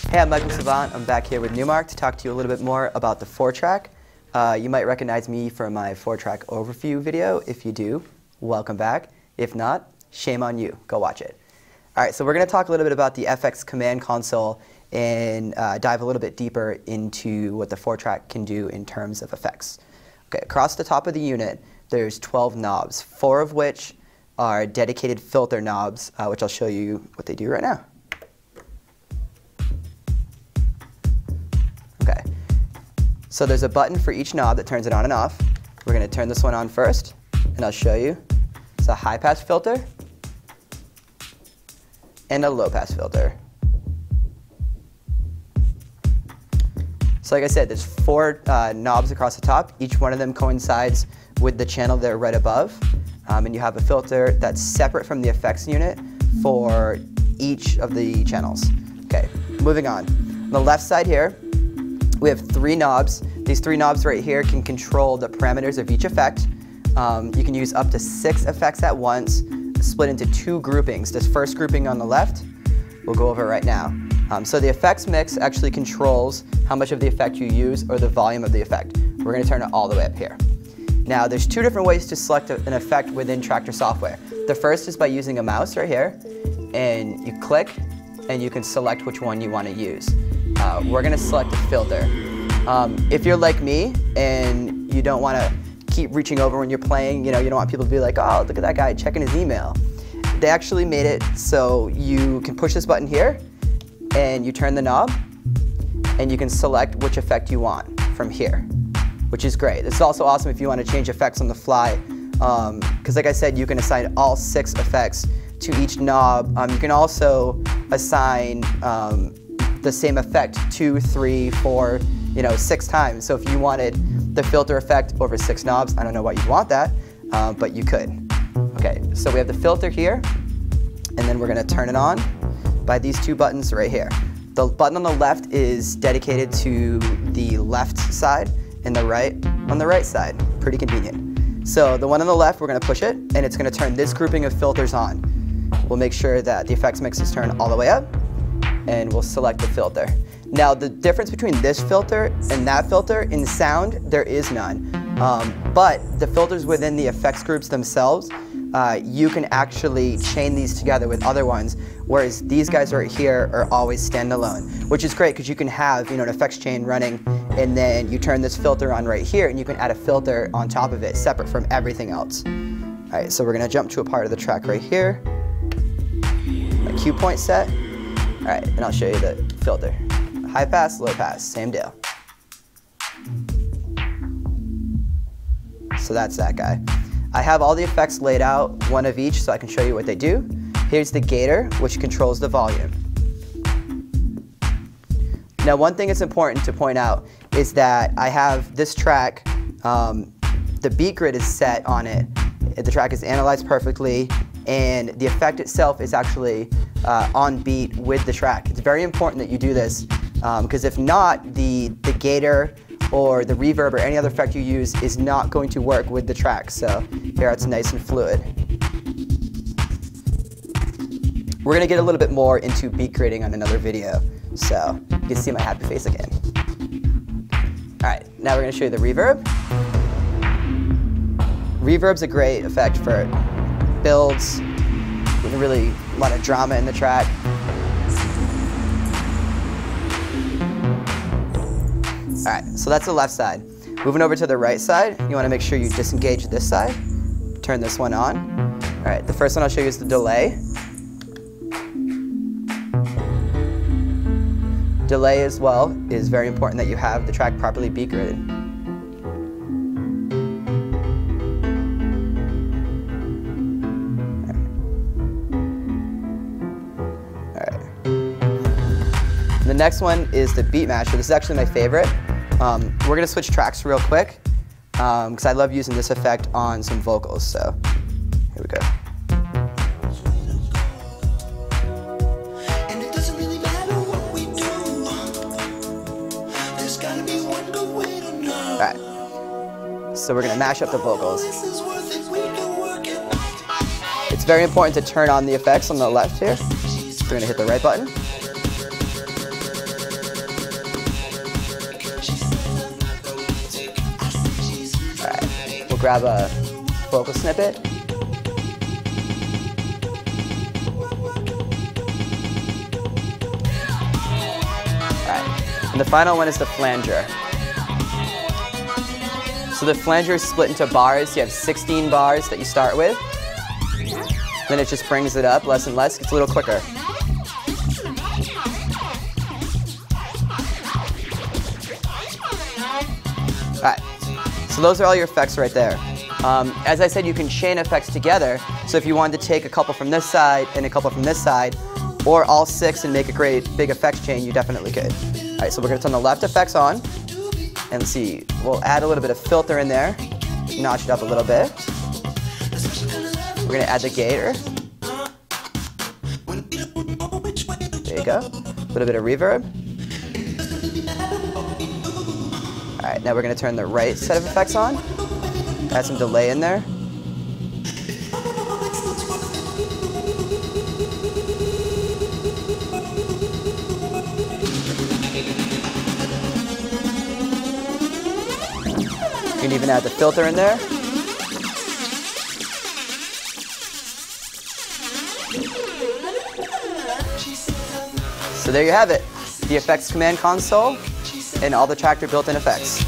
Hey, I'm Michael Savant. I'm back here with Numark to talk to you a little bit more about the 4-track. You might recognize me from my 4-track overview video. If you do, welcome back. If not, shame on you. Go watch it. All right, so we're going to talk a little bit about the FX Command Console and dive a little bit deeper into what the 4-track can do in terms of effects. Okay, across the top of the unit, there's 12 knobs, 4 of which are dedicated filter knobs, which I'll show you what they do right now. Okay, so there's a button for each knob that turns it on and off. We're going to turn this one on first, and I'll show you. It's a high-pass filter and a low-pass filter. So like I said, there's 4 knobs across the top. Each one of them coincides with the channel there right above. And you have a filter that's separate from the effects unit for each of the channels. Okay, moving on. On the left side here, we have 3 knobs. These 3 knobs right here can control the parameters of each effect. You can use up to 6 effects at once, split into 2 groupings. This first grouping on the left, we'll go over right now. So the effects mix actually controls how much of the effect you use or the volume of the effect. We're going to turn it all the way up here. Now there's 2 different ways to select an effect within Traktor software. The first is by using a mouse right here, and you click and you can select which one you want to use. We're going to select a filter. If you're like me and you don't want to keep reaching over when you're playing, you don't want people to be like, oh, look at that guy checking his email. They actually made it so you can push this button here and you turn the knob and you can select which effect you want from here, which is great. It's also awesome if you want to change effects on the fly, because like I said, you can assign all 6 effects to each knob. You can also assign the same effect 2, 3, 4, 6 times. So if you wanted the filter effect over 6 knobs, I don't know why you'd want that, but you could. Okay, so we have the filter here, and then we're going to turn it on by these 2 buttons right here. The button on the left is dedicated to the left side, and the right on the right side. Pretty convenient. So the one on the left, we're going to push it, and it's going to turn this grouping of filters on. We'll make sure that the effects mix is turned all the way up, and we'll select the filter. Now the difference between this filter and that filter in sound, there is none. But the filters within the effects groups themselves, you can actually chain these together with other ones, whereas these guys right here are always standalone, which is great because you can have an effects chain running, and then you turn this filter on right here, and you can add a filter on top of it, separate from everything else. All right, so we're going to jump to a part of the track right here. My cue point set. All right, and I'll show you the filter. High pass, low pass, same deal. So that's that guy. I have all the effects laid out, one of each, so I can show you what they do. Here's the Gator, which controls the volume. Now one thing that's important to point out is that I have this track, the beat grid is set on it. The track is analyzed perfectly, and the effect itself is actually on beat with the track. It's very important that you do this, because if not, the Gator or the reverb or any other effect you use is not going to work with the track. So here it's nice and fluid. We're going to get a little bit more into beat grading on another video, so you can see my happy face again. All right, now we're going to show you the reverb. Reverb's a great effect for builds, really a lot of drama in the track. All right, so that's the left side. Moving over to the right side, you want to make sure you disengage this side. Turn this one on. All right, the first one I'll show you is the delay. Delay as well is very important that you have the track properly beat gridded. The next one is the beat masher. This is actually my favorite. We're going to switch tracks real quick because I love using this effect on some vocals. So here we go. All right. So we're going to mash up the vocals. It's very important to turn on the effects on the left here. We're going to hit the right button. Alright, we'll grab a vocal snippet. Alright, and the final one is the flanger. So the flanger is split into bars. You have 16 bars that you start with. Then it just brings it up less and less, gets a little quicker. Alright, so those are all your effects right there. As I said, you can chain effects together. So if you wanted to take a couple from this side and a couple from this side, or all 6 and make a great big effects chain, you definitely could. Alright, so we're going to turn the left effects on. And let's see, we'll add a little bit of filter in there, notch it up a little bit. We're going to add the Gator. There you go. A little bit of reverb. Alright, now we're going to turn the right set of effects on. Add some delay in there. You can even add the filter in there. So there you have it, the effects command console and all the Traktor built-in effects.